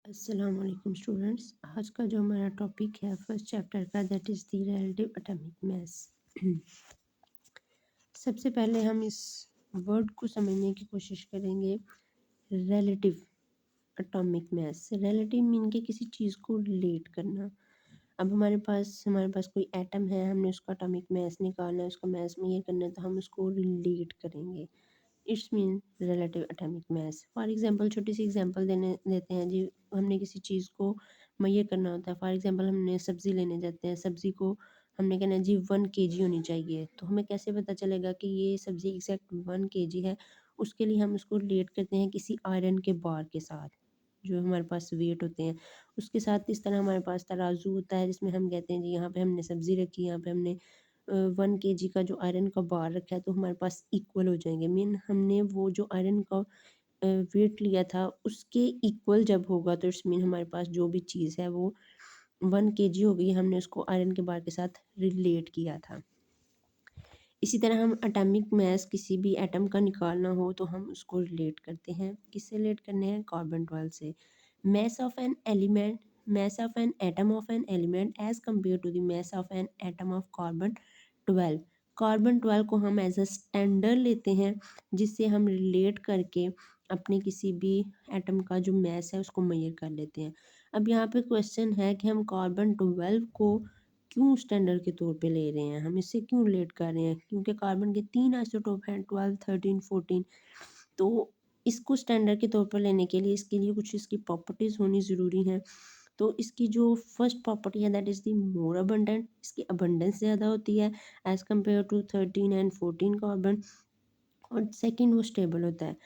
अस्सलाम वालेकुम स्टूडेंट्स। आज का जो हमारा टॉपिक है फर्स्ट चैप्टर का, that is the relative atomic mass. सबसे पहले हम इस वर्ड को समझने की कोशिश करेंगे। Relative atomic mass, relative mean के किसी चीज़ को रिलेट करना। अब हमारे पास कोई एटम है, हमने उसका एटॉमिक मास निकालना है, उसका मास मेजर करना है, तो हम उसको रिलेट करेंगे। It's mean relative atomic mass. For example छोटी सी एग्जांपल देने देते हैं जी। हमने किसी चीज़ को मेजर करना होता है। फॉर एग्जांपल हमने सब्ज़ी लेने जाते हैं, सब्ज़ी को हमने कहना है जी 1 kg होनी चाहिए। तो हमें कैसे पता चलेगा कि ये सब्ज़ी एग्जैक्ट 1 kg है? उसके लिए हम उसको रिलेट करते हैं किसी आयरन के बार के साथ, जो हमारे पास वेट होते हैं उसके साथ। इस तरह हमारे पास तराजू होता है जिसमें हम कहते हैं जी यहाँ पे हमने सब्ज़ी रखी, यहाँ पे हमने 1 kg का जो आयरन का बार रखा है, तो हमारे पास इक्वल हो जाएंगे। मीन हमने वो जो आयरन का वेट लिया था उसके इक्वल जब होगा, तो इट्स मीन हमारे पास जो भी चीज़ है वो 1 kg होगी। हमने उसको आयरन के बार के साथ रिलेट किया था। इसी तरह हम एटॉमिक मास किसी भी एटम का निकालना हो तो हम उसको रिलेट करते हैं। किससे रिलेट करने हैं? कार्बन 12 से। mass of an element mass of an atom of an element as compared to the mass of an atom of carbon 12। Carbon 12 को हम एज अ स्टैंडर्ड लेते हैं, जिससे हम रिलेट करके अपने किसी भी एटम का जो मैस है उसको मेजर कर लेते हैं। अब यहाँ पे क्वेश्चन है कि हम कार्बन 12 को क्यों स्टैंडर्ड के तौर पे ले रहे हैं, हम इससे क्यों रिलेट कर रहे हैं? क्योंकि कार्बन के 3 आइसोटोप हैं, 12, 13, 14। तो इसको स्टैंडर्ड के तौर पर लेने के लिए इसके लिए कुछ इसकी प्रॉपर्टीज़ होनी ज़रूरी हैं। तो इसकी जो फर्स्ट प्रॉपर्टी है that is the more abundant, इसकी अबंडेंस ज़्यादा होती है as compare to 13 and 14 carbon. और सेकंड वो स्टेबल होता है।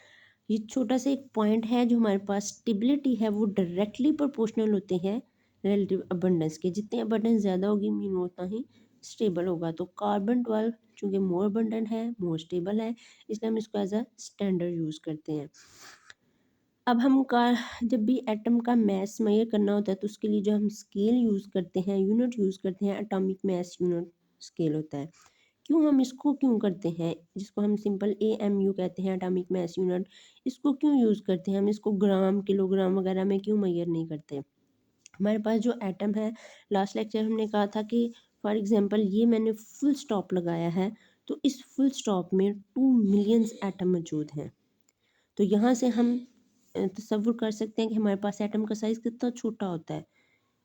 ये छोटा सा एक पॉइंट है, जो हमारे पास स्टेबिलिटी है वो डायरेक्टली प्रोपोर्शनल होते हैं रिलेटिव अबंडेंस के। जितनी अबंडेंस ज़्यादा होगी मीन उतना ही स्टेबल होगा। तो कार्बन 12 चूँकि मोर अबंडेंट है, मोर स्टेबल है, इसलिए हम इसको एज अ स्टैंडर्ड यूज़ करते हैं। अब हम का जब भी एटम का मास मेजर करना होता है तो उसके लिए जो हम स्केल यूज़ करते हैं, यूनिट यूज़ करते हैं, एटॉमिक मास यूनिट स्केल होता है। क्यों हम इसको क्यों करते हैं, जिसको हम सिंपल AMU कहते हैं, एटॉमिक मास यूनिट। इसको क्यों यूज़ करते हैं हम? इसको ग्राम, किलोग्राम वगैरह में क्यों मेजर नहीं करते? हमारे पास जो एटम है, लास्ट लेक्चर हमने कहा था कि फॉर एग्जांपल ये मैंने फुल स्टॉप लगाया है, तो इस फुल स्टॉप में 2 मिलियंस एटम मौजूद हैं। तो यहाँ से हम तसव्वुर कर सकते हैं कि हमारे पास एटम का साइज़ कितना छोटा होता है।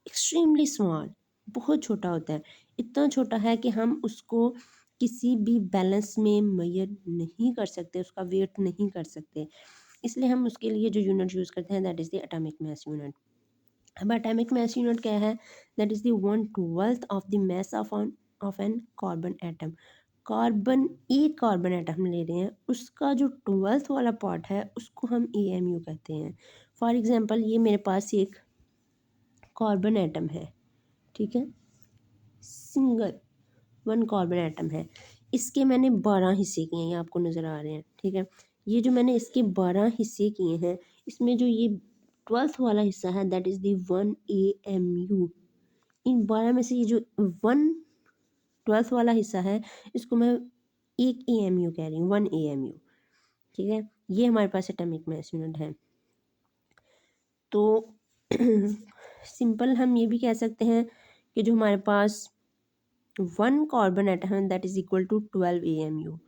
एक्सट्रीमली स्मॉल, बहुत छोटा होता है। इतना छोटा है कि हम उसको किसी भी बैलेंस में मेजर नहीं कर सकते, उसका वेट नहीं कर सकते। इसलिए हम उसके लिए जो यूनिट यूज़ करते हैं that is the atomic mass unit. अब एटॉमिक मास यूनिट क्या है? That is the 1/12 of the mass of an carbon atom. एक कार्बन एटम ले रहे हैं, उसका जो 12th वाला पार्ट है उसको हम AMU कहते हैं। फॉर एग्जांपल ये मेरे पास एक कार्बन एटम है, ठीक है, सिंगल 1 कार्बन एटम है। इसके मैंने 12 हिस्से किए हैं, ये आपको नज़र आ रहे हैं, ठीक है। ये जो मैंने इसके 12 हिस्से किए हैं, इसमें जो ये 12th वाला हिस्सा है दैट इज़ द 1 AMU। इन 12 में से ये जो 1/12 वाला हिस्सा है, इसको मैं एक AMU कह रही हूँ, 1 AMU, ठीक है। ये हमारे पास एटॉमिक मास यूनिट है। तो सिंपल हम ये भी कह सकते हैं कि जो हमारे पास 1 कार्बन एटम है that is equal to 12 AMU।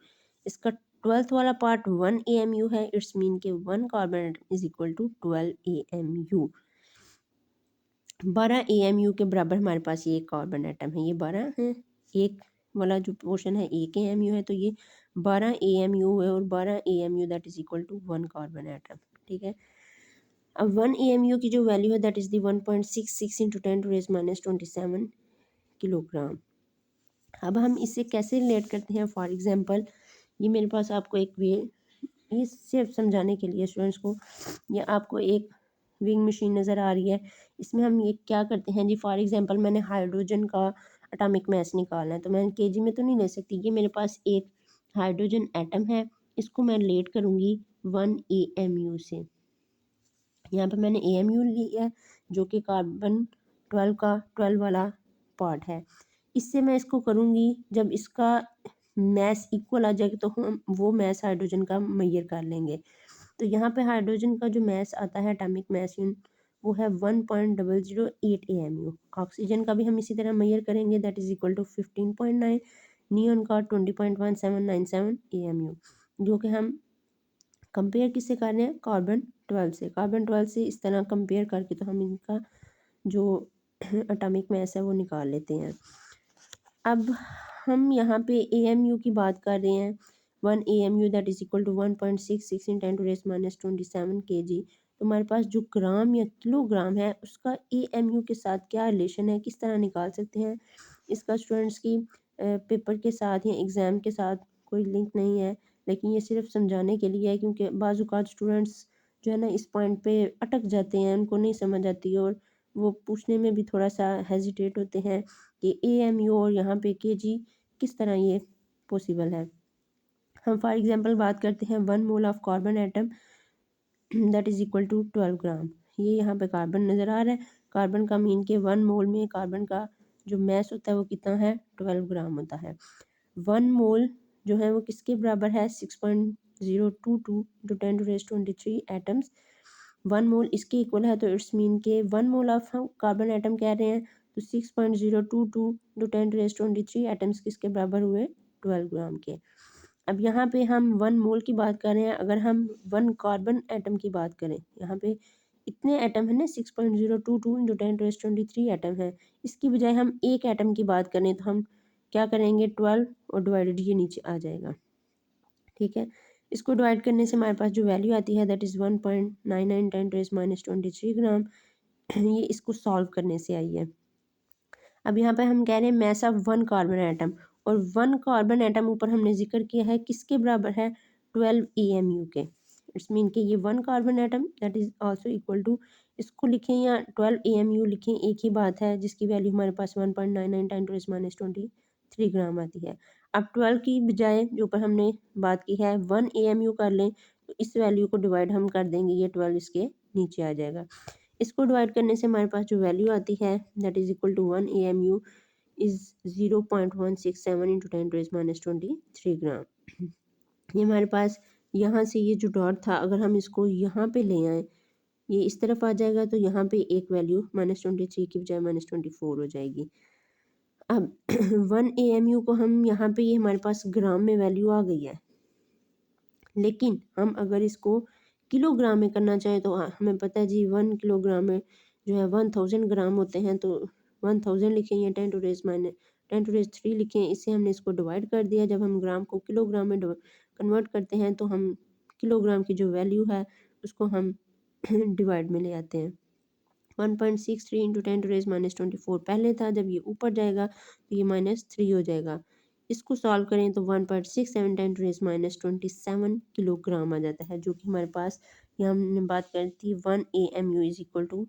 इसका 12th वाला पार्ट 1 AMU है, इट्स मीन के 1 carbon atom is equal to 12 AMU। 12 AMU के बराबर हमारे पास ये एक कार्बन एटम है, ये 12 है। एक वाला जो पोर्शन है 1 AMU है, तो ये 12 AMU है, और 12 AMU that is equal to 1 carbon atom, ठीक है। अब 1 AMU की जो वैल्यू है that is the 1.66 into 10⁻⁻27 kilogram. अब हम इसे कैसे रिलेट करते हैं? फॉर एग्जांपल ये मेरे पास आपको एक वे, ये सिर्फ समझाने के लिए स्टूडेंट्स को, ये आपको एक विंग मशीन नज़र आ रही है। इसमें हम ये क्या करते हैं जी, फॉर एग्जांपल मैंने हाइड्रोजन का एटॉमिक मास निकालना है, तो मैं केजी में तो नहीं ले सकती। ये मेरे पास एक हाइड्रोजन एटम है, इसको मैं रिलेट करूँगी 1 AMU से। यहाँ पे मैंने AMU लिया है जो कि कार्बन 12 का 12 वाला पार्ट है। इससे मैं इसको करूँगी, जब इसका मैस इक्वल आ जाएगा तो हम वो मैस हाइड्रोजन का मेजर कर लेंगे। तो यहाँ पे हाइड्रोजन का जो मैस आता है एटॉमिक मास वो है 1.008 AMU। ऑक्सीजन का भी हम इसी तरह मेजर करेंगे, that is equal to 15.9। Neon का 20.1797 AMU, जो कि हम कंपेयर किससे कर रहे हैं, कार्बन 12 से। कार्बन 12 से इस तरह कंपेयर करके तो हम इनका जो एटॉमिक मास है वो निकाल लेते हैं। अब हम यहाँ पे AMU की बात कर रहे हैं, 1 AMU that is equal to 1.66 in 10⁻27 kg। तो हमारे पास जो ग्राम या किलोग्राम है उसका AMU के साथ क्या रिलेशन है, किस तरह निकाल सकते हैं, इसका स्टूडेंट्स की पेपर के साथ या एग्ज़ाम के साथ कोई लिंक नहीं है, लेकिन ये सिर्फ समझाने के लिए है, क्योंकि बाज़ औक़ात स्टूडेंट्स जो है ना इस पॉइंट पे अटक जाते हैं, उनको नहीं समझ आती और वो पूछने में भी थोड़ा सा हेजिटेट होते हैं कि AMU और यहाँ पे KG किस तरह ये पॉसिबल है। हम फॉर एग्जांपल बात करते हैं 1 mole of carbon atom that is equal to 12 gram. ये यहाँ पे कार्बन नज़र आ रहा है, कार्बन का मीन के 1 मोल में कार्बन का जो मैस होता है वो कितना है, 12 ग्राम होता है। 1 मोल जो है वो किसके बराबर है, 6.022 इंटू 10⁻23 एटम्स। 1 मोल इसके इक्वल है, तो इट्स मीन के 1 मोल ऑफ हम कार्बन एटम कह रहे हैं, तो 6.022 इंटू 10⁻23 एटम्स किसके बराबर हुए, 12 ग्राम के। अब यहाँ पे हम 1 मोल की बात कर रहे हैं, अगर हम 1 कार्बन एटम की बात करें, यहाँ पे इतने एटम है ना, 6.022 इंटू 10⁻23 एटम है, इसकी बजाय हम एक एटम की बात करें तो हम क्या करेंगे, 12 और डिवाइडेड ये नीचे आ जाएगा, ठीक है। इसको डिवाइड करने से हमारे पास जो वैल्यू आती है दैट इज़ 1.99 10⁻23 ग्राम। ये इसको सॉल्व करने से आई है। अब यहाँ पे हम कह रहे हैं मैस ऑफ 1 कार्बन एटम, और 1 कार्बन एटम ऊपर हमने जिक्र किया है किसके बराबर है, 12 AMU के। इट्स मीन कि ये 1 carbon atom that is also equal to, इसको लिखें या 12 AMU लिखें, एक ही बात है, जिसकी वैल्यू हमारे पास 1.99 10 - 23 ग्राम आती है। अब 12 की बजाय जो ऊपर हमने बात की है 1 AMU कर लें, तो इस वैल्यू को डिवाइड हम कर देंगे, ये 12 इसके नीचे आ जाएगा। इसको डिवाइड करने से हमारे पास जो वैल्यू आती है that is equal to 1 AMU is 0.167 into 10⁻23 gram. ये हमारे पास यहाँ से ये जो डॉट था, अगर हम इसको यहाँ पे ले आएँ, ये इस तरफ आ जाएगा, तो यहाँ पे एक वैल्यू -23 की बजाय -24 हो जाएगी। अब 1 AMU को हम यहाँ पे, ये हमारे पास ग्राम में वैल्यू आ गई है, लेकिन हम अगर इसको किलोग्राम में करना चाहें तो हमें पता है जी 1 किलोग्राम में जो है 1000 ग्राम होते हैं, तो 1000 लिखें या 10⁻³ लिखें, इससे हमने इसको डिवाइड कर दिया। जब हम ग्राम को किलोग्राम में कन्वर्ट करते हैं तो हम किलोग्राम की जो वैल्यू है उसको हम डिवाइड में ले आते हैं। 1.63 इंटू 10⁻24 पहले था, जब ये ऊपर जाएगा तो ये -3 हो जाएगा। इसको सॉल्व करें तो 1.67 10⁻27 किलोग्राम आ जाता है, जो कि हमारे पास यहाँ हमने बात करी थी 1 AMU is equal to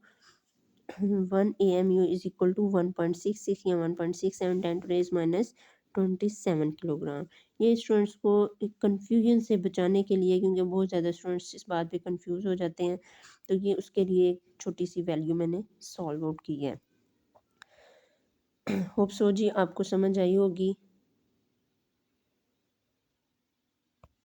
1 AMU is equal to 1.66 या 1.67 10⁻27 किलोग्राम। ये स्टूडेंट्स को एक कन्फ्यूजन से बचाने के लिए, क्योंकि बहुत ज़्यादा स्टूडेंट्स इस बात पे कंफ्यूज हो जाते हैं, तो ये उसके लिए एक छोटी सी वैल्यू मैंने सॉल्व आउट की है। होप सो जी आपको समझ आई होगी।